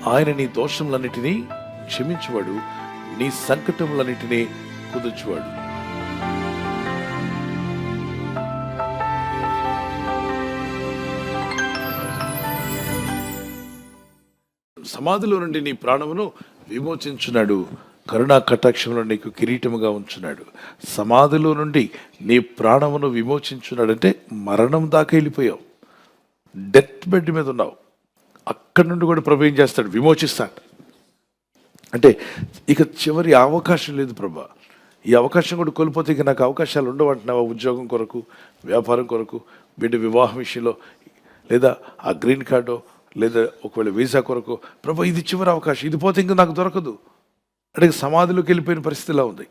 ఆయన నీ దోషములన్నిటినీ క్షమించువాడు, నీ సంకటములన్నిటినీ కుదుర్చువాడు. సమాధిలో నుండి నీ ప్రాణమును విమోచించున్నాడు, కరుణా కటాక్షంలో నీకు కిరీటముగా ఉంచున్నాడు. సమాధిలో నుండి నీ ప్రాణమును విమోచించున్నాడంటే మరణం దాకా వెళ్ళిపోయావు, డెత్ బెడ్ మీద ఉన్నావు. అక్కడి నుండి కూడా ప్రభు ఏం చేస్తాడు? విమోచిస్తాడు. అంటే ఇక చివరి అవకాశం లేదు ప్రభా, ఈ అవకాశం కూడా కోల్పోతే ఇక నాకు అవకాశాలు ఉండవంటున్నావా? ఉద్యోగం కొరకు, వ్యాపారం కొరకు, బిడ్డ వివాహం విషయంలో, లేదా ఆ గ్రీన్ కార్డు, లేదా ఒకవేళ వీసా కొరకు. ప్రభా ఇది చివరి అవకాశం, ఇది పోతే ఇంకా నాకు దొరకదు అంటే సమాధిలోకి వెళ్ళిపోయిన పరిస్థితిలా ఉంది.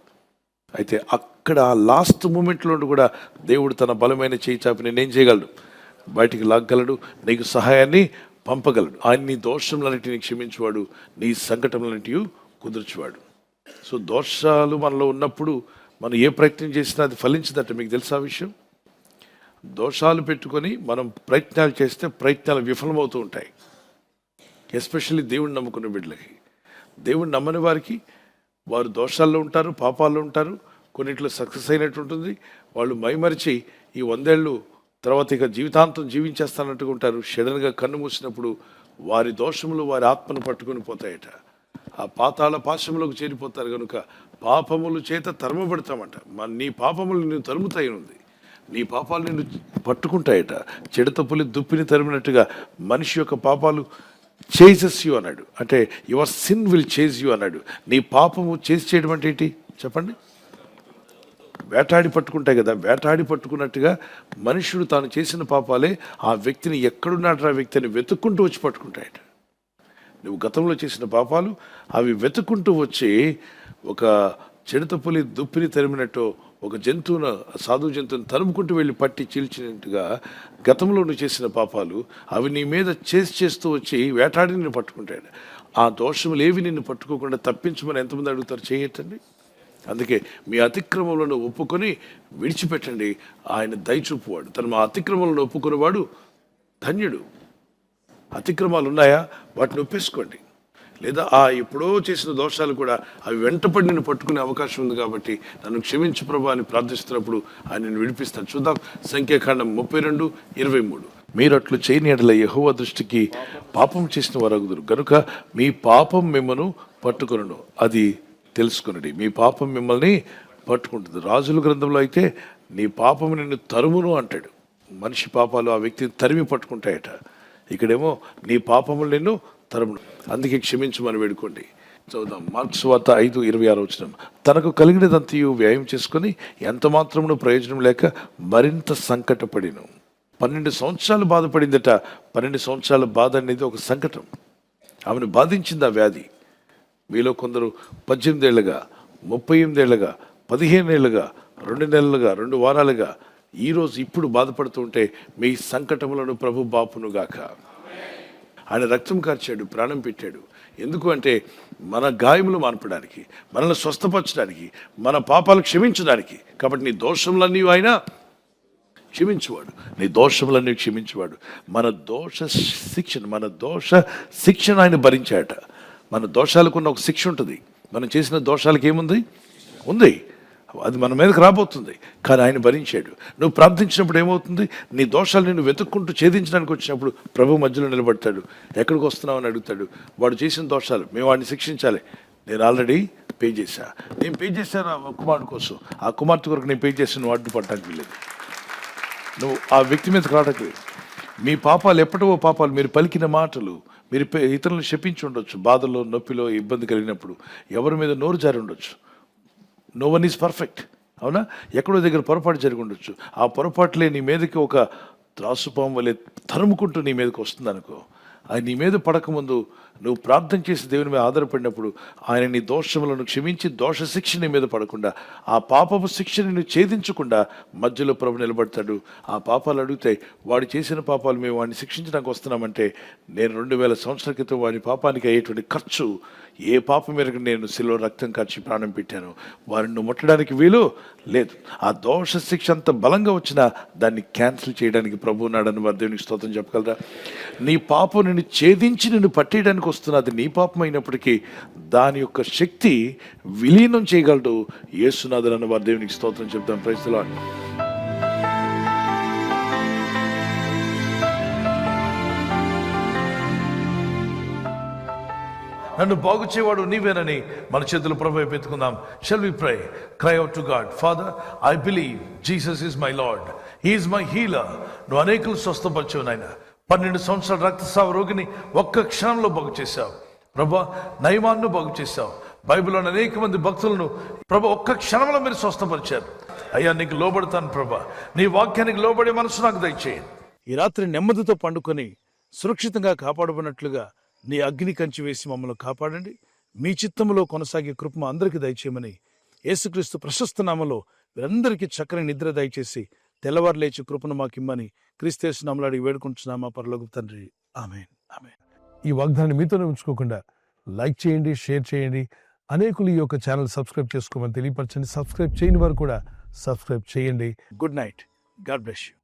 అయితే అక్కడ ఆ లాస్ట్ మూమెంట్లో కూడా దేవుడు తన బలమైన చేయి చాపి నేనేం చేయగలడు? బయటికి లాగగలడు, నీకు సహాయాన్ని పంపగలడు. ఆయన నీ దోషములన్నిటిని క్షమించువాడు, నీ సంకటములన్నిటిని కుదుర్చువాడు. సో దోషాలు మనలో ఉన్నప్పుడు మనం ఏ ప్రయత్నం చేసినా అది ఫలించదట. మీకు తెలుసా విషయం? దోషాలు పెట్టుకొని మనం ప్రయత్నాలు చేస్తే ప్రయత్నాలు విఫలమవుతూ ఉంటాయి. ఎస్పెషల్లీ దేవుడిని నమ్ముకున్న బిడ్డలకి. దేవుడిని నమ్మని వారికి వారు దోషాల్లో ఉంటారు, పాపాల్లో ఉంటారు, కొన్నిట్లో సక్సెస్ అయినట్టు ఉంటుంది. వాళ్ళు మైమరిచి ఈ 100 ఏళ్ళు తర్వాత ఇక జీవితాంతం జీవించేస్తానట్టుగా ఉంటారు. సడన్గా కన్ను మూసినప్పుడు వారి దోషములు వారి ఆత్మను పట్టుకొని పోతాయట. ఆ పాతాళ పాశములకు చేరిపోతారు. కనుక పాపములు చేత తరమబడతామంట. నీ పాపములు నిన్ను తరుముతాయి ఉంది, నీ పాపాలు నిన్ను పట్టుకుంటాయట. చెడుత పులి దుప్పిని తరిమినట్టుగా మనిషి యొక్క పాపాలు చేజెస్ యూ అన్నాడు. అంటే your sin will chase you అన్నాడు. నీ పాపము చేసి చేయడం అంటే ఏంటి చెప్పండి? వేటాడి పట్టుకుంటాయి కదా, వేటాడి పట్టుకున్నట్టుగా మనుషుడు తాను చేసిన పాపాలే ఆ వ్యక్తిని ఎక్కడున్నాడు ఆ వ్యక్తిని వెతుక్కుంటూ వచ్చి పట్టుకుంటాయట. నువ్వు గతంలో చేసిన పాపాలు అవి వెతుక్కుంటూ వచ్చి ఒక చెడుత పులి దుప్పిని తరిమినట్టు, ఒక జంతువును, సాధు జంతువుని తరుముకుంటూ వెళ్ళి పట్టి చీల్చినట్టుగా గతంలో నువ్వు చేసిన పాపాలు అవి నీ మీద చేస్తూ వచ్చి వేటాడి నిన్ను పట్టుకుంటాడు. ఆ దోషములు ఏవి నిన్ను పట్టుకోకుండా తప్పించమని ఎంతమంది అడుగుతారు? చేయటండి. అందుకే మీ అతిక్రమములను ఒప్పుకొని విడిచిపెట్టండి, ఆయన దయచూపువాడు. తను మా అతిక్రమములను ఒప్పుకునేవాడు ధన్యుడు. అతిక్రమాలు ఉన్నాయా? వాటిని ఒప్పేసుకోండి. లేదా ఎప్పుడో చేసిన దోషాలు కూడా అవి వెంటపడి నిన్ను పట్టుకునే అవకాశం ఉంది. కాబట్టి నన్ను క్షమించు ప్రభా అని ప్రార్థిస్తున్నప్పుడు ఆయన నిన్ను విడిపిస్తాడు. చూద్దాం సంఖ్యాకాండం 32:23. మీరు అట్లు చేయని యెడల యెహోవా దృష్టికి పాపం చేసిన వారగుదురు గనుక మీ పాపం మిమ్మల్ని పట్టుకొనును, అది తెలుసుకునండి. మీ పాపం మిమ్మల్ని పట్టుకుంటుంది. రాజుల గ్రంథంలో అయితే నీ పాపం నిన్ను తరుమును అంటాడు. మనిషి పాపాలు ఆ వ్యక్తిని తరిమి పట్టుకుంటాయట. ఇక్కడేమో నీ పాపములు నిన్ను తరమును, అందుకే క్షమించమని వేడుకోండి. చదువుదాం మార్కు సువార్త 5:26. తనకు కలిగినదంతయు వ్యయం చేసుకొని ఎంత మాత్రమును ప్రయోజనం లేక మరింత సంకటపడిను. 12 సంవత్సరాలు బాధపడిందట. 12 సంవత్సరాల బాధ అనేది ఒక సంకటం. ఆమెను బాధించింది ఆ వ్యాధి. మీలో కొందరు 18 ఏళ్ళుగా, 38 ఏళ్ళుగా, 15 ఏళ్ళుగా, 2 నెలలుగా, 2 వారాలుగా, ఈరోజు ఇప్పుడు బాధపడుతూ ఉంటే మీ సంకటములను ప్రభు బాపును గాక. ఆయన రక్తం కార్చాడు, ప్రాణం పెట్టాడు. ఎందుకు అంటే మన గాయములు మాన్పడానికి, మనల్ని స్వస్థపరచడానికి, మన పాపాలు క్షమించడానికి. కాబట్టి నీ దోషములన్నీ ఆయన క్షమించువాడు, నీ దోషములన్నీ క్షమించువాడు. మన దోష శిక్షణ ఆయన భరించాట. మన దోషాలకున్న ఒక శిక్ష ఉంటుంది. మనం చేసిన దోషాలకు ఏముంది? ఉంది, అది మన మీదకి రాబోతుంది. కానీ ఆయన భరించాడు. నువ్వు ప్రార్థించినప్పుడు ఏమవుతుంది? నీ దోషాలు నిన్ను వెతుక్కుంటూ ఛేదించడానికి వచ్చినప్పుడు ప్రభు మధ్యలో నిలబడతాడు. ఎక్కడికి వస్తున్నావు అని అడుగుతాడు. వాడు చేసిన దోషాలు మేము వాడిని శిక్షించాలి. నేను ఆల్రెడీ పే చేశా. నేను పే చేశాను ఆ కుమారుడు కోసం. ఆ కుమార్తె కొరకు నేను పే చేసి నువ్వు అడ్డుపడటానికి వెళ్ళేది. నువ్వు ఆ వ్యక్తి మీద కాడకు. మీ పాపాలు ఎప్పటివో పాపాలు, మీరు పలికిన మాటలు, మీరు ఇతరులను శపించి ఉండొచ్చు. బాధలో, నొప్పిలో, ఇబ్బంది కలిగినప్పుడు ఎవరి మీద నోరు జారి ఉండొచ్చు. నో వన్ ఈజ్ పర్ఫెక్ట్, అవునా? ఎక్కడో దగ్గర పొరపాటు జరిగి ఉండొచ్చు. ఆ పొరపాటులే నీ మీదకి ఒక త్రాసుపాము వలె తరుముకుంటూ నీ మీదకి వస్తుంది అనుకో. ఆయన నీ మీద పడకముందు నువ్వు ప్రార్థన చేసి దేవుని మీద ఆధారపడినప్పుడు ఆయన నీ దోషములను క్షమించి దోష శిక్ష నీ మీద పడకుండా, ఆ పాపపు శిక్షని నువ్వు ఛేదించకుండా మధ్యలో ప్రభు నిలబడతాడు. ఆ పాపాలు అడుగుతాయి. వాడు చేసిన పాపాలు మేము వాడిని శిక్షించడానికి వస్తున్నామంటే, నేను 2000 సంవత్సరాల క్రితం వాడి పాపానికి అయ్యేటువంటి ఖర్చు, ఏ పాపం మేరకు నేను శిలువ రక్తం కార్చి ప్రాణం పెట్టాను, వారిని ముట్టడానికి వీలు లేదు. ఆ దోష శిక్ష అంత బలంగా వచ్చినా దాన్ని క్యాన్సిల్ చేయడానికి ప్రభు ఉన్నాడని వారి దేవునికి స్తోత్రం చెప్పగలరా? నీ పాపం దానిని ఛేదించి నిన్ను పట్టేయడానికి వస్తున్న అది నీ పాపం అయినప్పటికీ దాని యొక్క శక్తి విలీనం చేయగలడు యేసునాథుడు అన్న వారి దేవునికి స్తోత్రం చెప్తాం. Praise the lord. నన్ను బాగు చేయవాడు నీవేనని మన చేతులు ప్రభు వైపు ఎత్తుకుందాం. Shall we pray, cry out to God. Father, I believe Jesus is my lord, he is my healer. నువ్వు అనేకులు స్వస్థపరిచావు నాయన. 12 సంవత్సరాల రక్తస్రావ రోగిని ఒక్క క్షణంలో బాగు చేశావు ప్రభా. నయమాన్ను బాగు చేశావు. బైబిల్లోని అనేక మంది భక్తులను ప్రభా ఒక్క క్షణంలో మీరు స్వస్థపరిచారు. అయ్యా నీకు లోబడతాను ప్రభా, నీ వాక్యానికి లోబడే మనసు నాకు దయచేయండి. ఈ రాత్రి నెమ్మదితో పండుకొని సురక్షితంగా కాపాడబడినట్లుగా నీ అగ్ని కంచి వేసి మమ్మల్ని కాపాడండి. మీ చిత్తములో కొనసాగే కృప అందరికీ దయచేయమని యేసుక్రీస్తు ప్రశస్త నామములో వీరందరికీ చక్కని నిద్ర దయచేసి తెల్లవారు లేచి కృపను మాకిమ్మని క్రీస్తు నామములో అడిగి వేడుకుంటున్నామా పరలోకపు తండ్రి. ఆమేన్, ఆమేన్. ఈ వాగ్దానాన్ని మీతోనే ఉంచుకోకుండా లైక్ చేయండి, షేర్ చేయండి. అనేకులు ఈ యొక్క ఛానల్ సబ్స్క్రైబ్ చేసుకోమని తెలియపరచండి. సబ్స్క్రైబ్ చేయని వారు కూడా సబ్స్క్రైబ్ చేయండి. Good night. God bless you.